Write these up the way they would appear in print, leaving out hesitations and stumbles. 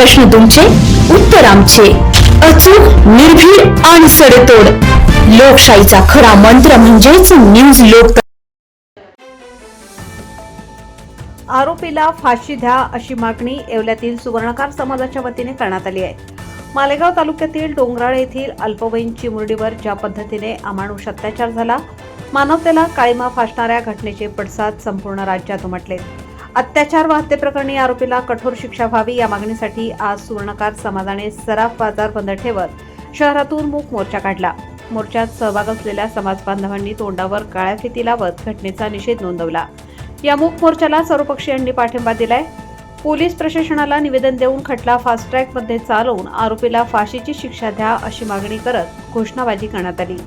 प्रश्न तुमचे, उत्तर आमचे. अचूक, निर्भीड आणि सडेतोड. लोकशाहीचा खरा मंत्र म्हणजेच न्यूज लोक. आरोपीला फाशी द्या अशी मागणी येवल्यातील सुवर्णकार समाजाच्या वतीने करण्यात आली आहे. मालेगाव तालुक्यातील डोंगराळ येथील अल्पवयीन चिमुरडीवर ज्या पद्धतीने अमानुष अत्याचार झाला, मानवतेला काळीमा फासणाऱ्या घटनेचे पडसाद संपूर्ण राज्यात उमटले. अत्याचार व हत्येप्रकरणी आरोपीला कठोर शिक्षा व्हावी या मागणीसाठी आज सुवर्णकार समाजाने सराफ बाजार बंद ठेवत शहरातून मूक मोर्चा काढला. मोर्चात सहभाग असलेल्या समाज बांधवांनी तोंडावर काळ्या फिती लावत घटनेचा निषेध नोंदवला. या मूक मोर्चाला सर्वपक्षीयांनी पाठिंबा दिलाय. पोलीस प्रशासनाला निवेदन देऊन खटला फास्ट ट्रॅक मध्ये चालवून आरोपीला फाशीची शिक्षा द्या अशी मागणी करत घोषणाबाजी करण्यात आली.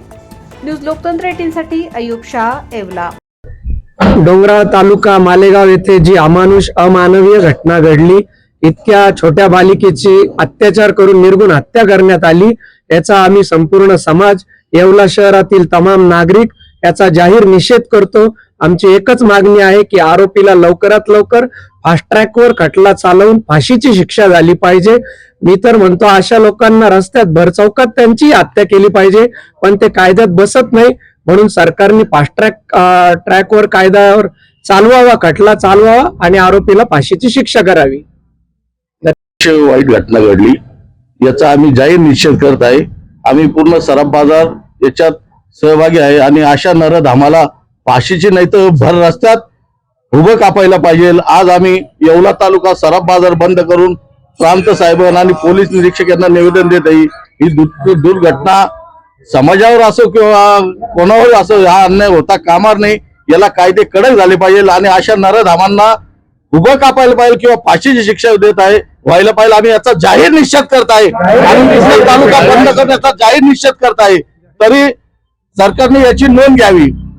न्यूज लोकतंत्र 18 साठी अय्यूब शाह, येवला. डोंगराळ तालुका मालेगाव येथे जी अमानवीय घटना घडली, इतक्या छोट्या बालिकेची अत्याचार करून निर्गुण हत्या करण्यात आली, याचा आम्ही संपूर्ण समाज, येवला शहरातील तमाम नागरिक याचा जाहीर निषेध करतो. आमची एकच मागणी आहे की आरोपीला लवकरात लवकर फास्ट ट्रॅकवर खटला चालवून फाशीची शिक्षा झाली पाहिजे. मी तर म्हणतो अशा लोकांना रस्त्यात भरचौकात त्यांची हत्या केली पाहिजे, पण ते कायद्यात बसत नाही. म्हणून सरकारने फास्ट ट्रॅकवर कायद्यावर चालवावा, खटला चालवावा आणि आरोपीला फाशीची शिक्षा करावी. वाईट घटना घडली याचा आम्ही जाहीर निषेध करत आहे. आम्ही पूर्ण सराफ बाजार याच्यात सहभागी आहे आणि अशा नरधमाला फाशीची नाही तर भर रस्त्यात उभं कापायला पाहिजे. आज आम्ही येवला तालुका सराफ बाजार बंद करून प्रांत साहेबांना आणि पोलीस निरीक्षक यांना निवेदन देत आहे. ही दुर्घटना समाजावर असो किंवा कोणावर असो हा अन्याय होता कामार नाही. याला कायदे कडक झाले पाहिजे आणि अशा नरधमांना उभं कापायला पाहिजे किंवा फाशीची शिक्षा देत आहे व्हायला पाहिजे. आम्ही याचा जाहीर निषेध करत आहे आणि तालुका बंद करण्याचा जाहीर निषेध करत आहे. तरी सरकारने याची नोंद घ्यावी.